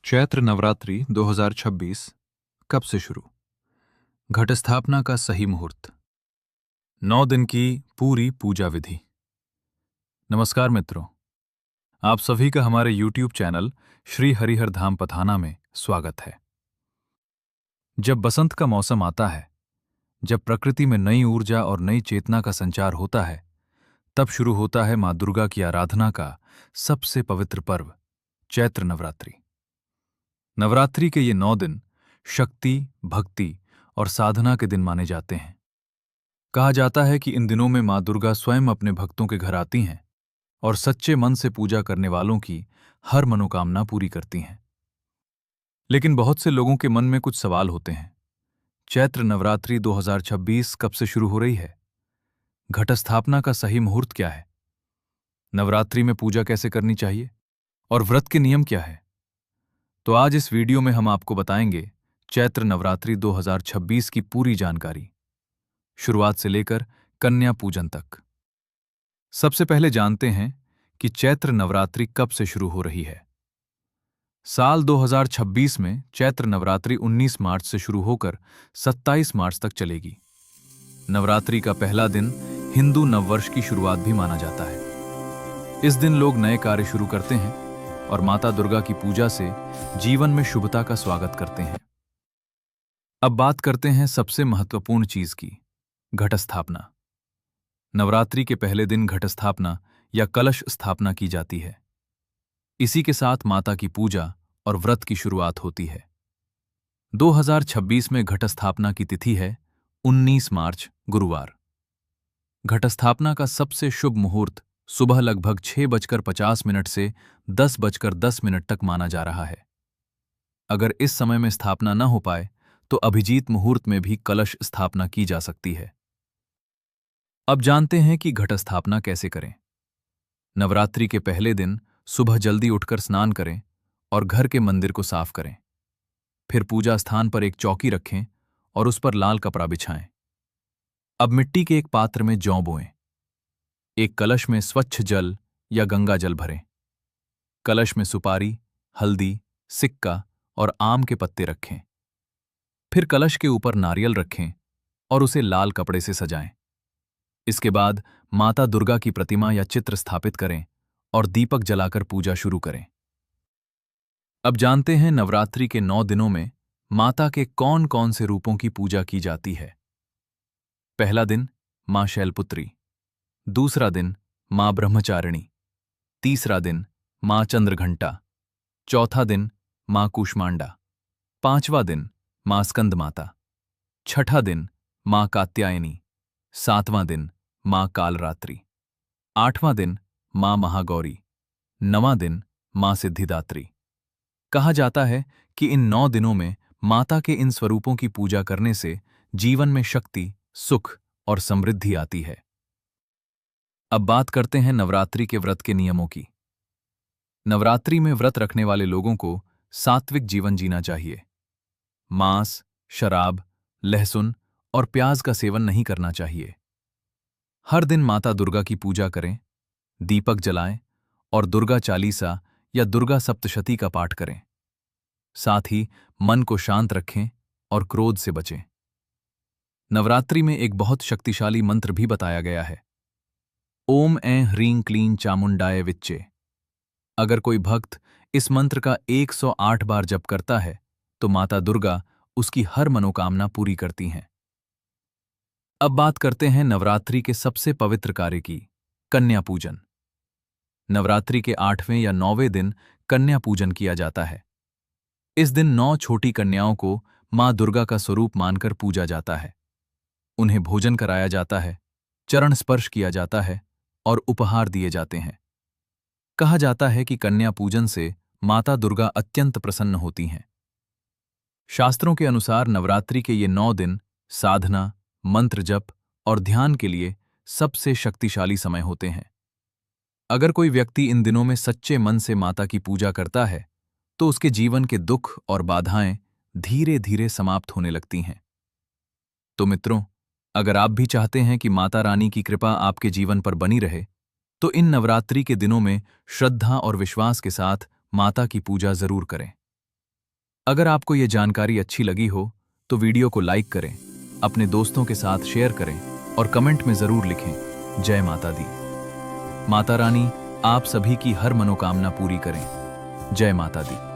चैत्र नवरात्रि 2026 कब से शुरू? घट स्थापना का सही मुहूर्त। 9 दिन की पूरी पूजा विधि। नमस्कार मित्रों, आप सभी का हमारे YouTube चैनल श्री हरिहर धाम पथाना में स्वागत है। जब बसंत का मौसम आता है, जब प्रकृति में नई ऊर्जा और नई चेतना का संचार होता है, तब शुरू होता है मां दुर्गा की आराधना का सबसे पवित्र पर्व, चैत्र नवरात्रि। नवरात्रि के ये 9 दिन शक्ति, भक्ति और साधना के दिन माने जाते हैं। कहा जाता है कि इन दिनों में मां दुर्गा स्वयं अपने भक्तों के घर आती हैं और सच्चे मन से पूजा करने वालों की हर मनोकामना पूरी करती हैं। लेकिन बहुत से लोगों के मन में कुछ सवाल होते हैं। चैत्र नवरात्रि 2026 कब से शुरू हो रही है? घट स्थापना का सही मुहूर्त क्या है? नवरात्रि में पूजा कैसे करनी चाहिए और व्रत के नियम क्या है? तो आज इस वीडियो में हम आपको बताएंगे चैत्र नवरात्रि 2026 की पूरी जानकारी, शुरुआत से लेकर कन्या पूजन तक। सबसे पहले जानते हैं कि चैत्र नवरात्रि कब से शुरू हो रही है। साल 2026 में चैत्र नवरात्रि 19 मार्च से शुरू होकर 27 मार्च तक चलेगी। नवरात्रि का पहला दिन हिंदू नववर्ष की शुरुआत भी माना जाता है। इस दिन लोग नए कार्य शुरू करते हैं और माता दुर्गा की पूजा से जीवन में शुभता का स्वागत करते हैं। अब बात करते हैं सबसे महत्वपूर्ण चीज की, घट स्थापना। नवरात्रि के पहले दिन घट स्थापना या कलश स्थापना की जाती है। इसी के साथ माता की पूजा और व्रत की शुरुआत होती है। 2026 में घट स्थापना की तिथि है 19 मार्च, गुरुवार। घट स्थापना का सबसे शुभ मुहूर्त सुबह लगभग 6:50 से 10:10 तक माना जा रहा है। अगर इस समय में स्थापना न हो पाए तो अभिजीत मुहूर्त में भी कलश स्थापना की जा सकती है। अब जानते हैं कि घट स्थापना कैसे करें। नवरात्रि के पहले दिन सुबह जल्दी उठकर स्नान करें और घर के मंदिर को साफ करें। फिर पूजा स्थान पर एक चौकी रखें और उस पर लाल कपड़ा बिछाएं। अब मिट्टी के एक पात्र में जौ बोएं। एक कलश में स्वच्छ जल या गंगा जल भरें। कलश में सुपारी, हल्दी, सिक्का और आम के पत्ते रखें। फिर कलश के ऊपर नारियल रखें और उसे लाल कपड़े से सजाएं। इसके बाद माता दुर्गा की प्रतिमा या चित्र स्थापित करें और दीपक जलाकर पूजा शुरू करें। अब जानते हैं नवरात्रि के 9 दिनों में माता के कौन कौन से रूपों की पूजा की जाती है। पहला दिन मां शैलपुत्री, दूसरा दिन मां ब्रह्मचारिणी, तीसरा दिन मां चंद्रघंटा, चौथा दिन मां कूष्मांडा, पांचवा दिन मां स्कंद माता, छठा दिन मां कात्यायनी, सातवां दिन मां कालरात्रि, आठवां दिन मां महागौरी, नवां दिन मां सिद्धिदात्री। कहा जाता है कि इन 9 दिनों में माता के इन स्वरूपों की पूजा करने से जीवन में शक्ति, सुख और समृद्धि आती है। अब बात करते हैं नवरात्रि के व्रत के नियमों की। नवरात्रि में व्रत रखने वाले लोगों को सात्विक जीवन जीना चाहिए। मांस, शराब, लहसुन और प्याज का सेवन नहीं करना चाहिए। हर दिन माता दुर्गा की पूजा करें, दीपक जलाएं और दुर्गा चालीसा या दुर्गा सप्तशती का पाठ करें। साथ ही मन को शांत रखें और क्रोध से बचें। नवरात्रि में एक बहुत शक्तिशाली मंत्र भी बताया गया है, ओम ऐं ह्रीं क्लीं चामुंडाय विच्चे। अगर कोई भक्त इस मंत्र का 108 बार जप करता है तो माता दुर्गा उसकी हर मनोकामना पूरी करती हैं। अब बात करते हैं नवरात्रि के सबसे पवित्र कार्य की, कन्या पूजन। नवरात्रि के 8वें या 9वें दिन कन्या पूजन किया जाता है। इस दिन 9 छोटी कन्याओं को मां दुर्गा का स्वरूप मानकर पूजा जाता है। उन्हें भोजन कराया जाता है, चरण स्पर्श किया जाता है और उपहार दिए जाते हैं। कहा जाता है कि कन्या पूजन से माता दुर्गा अत्यंत प्रसन्न होती हैं। शास्त्रों के अनुसार नवरात्रि के ये 9 दिन साधना, मंत्र जप और ध्यान के लिए सबसे शक्तिशाली समय होते हैं। अगर कोई व्यक्ति इन दिनों में सच्चे मन से माता की पूजा करता है तो उसके जीवन के दुख और बाधाएं धीरे धीरे समाप्त होने लगती हैं। तो मित्रों, अगर आप भी चाहते हैं कि माता रानी की कृपा आपके जीवन पर बनी रहे तो इन नवरात्रि के दिनों में श्रद्धा और विश्वास के साथ माता की पूजा जरूर करें। अगर आपको ये जानकारी अच्छी लगी हो तो वीडियो को लाइक करें, अपने दोस्तों के साथ शेयर करें और कमेंट में जरूर लिखें जय माता दी। माता रानी आप सभी की हर मनोकामना पूरी करें। जय माता दी।